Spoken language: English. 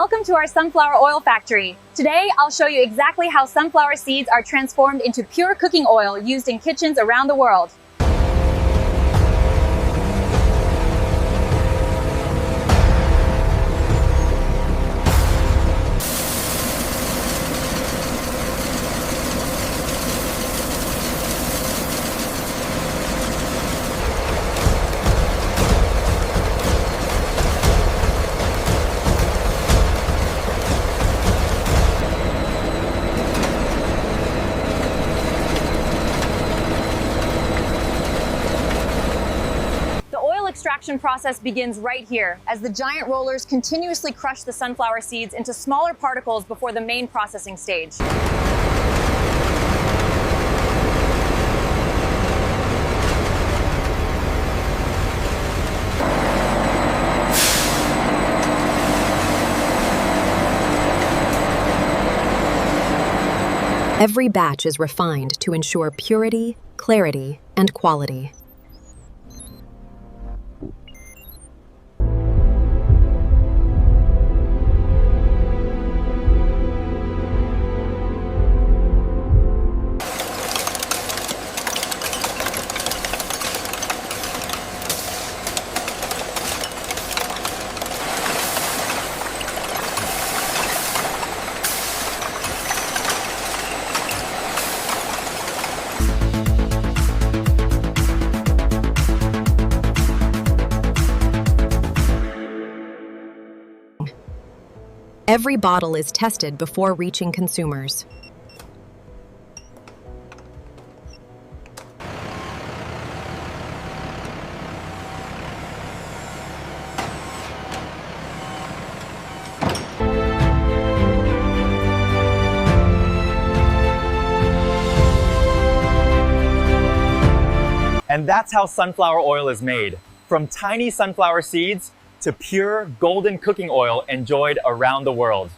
Welcome to our sunflower oil factory. Today, I'll show you exactly how sunflower seeds are transformed into pure cooking oil used in kitchens around the world. Extraction process begins right here, as the giant rollers continuously crush the sunflower seeds into smaller particles before the main processing stage. Every batch is refined to ensure purity, clarity, and quality. Every bottle is tested before reaching consumers. And that's how sunflower oil is made, from tiny sunflower seeds to pure golden cooking oil enjoyed around the world.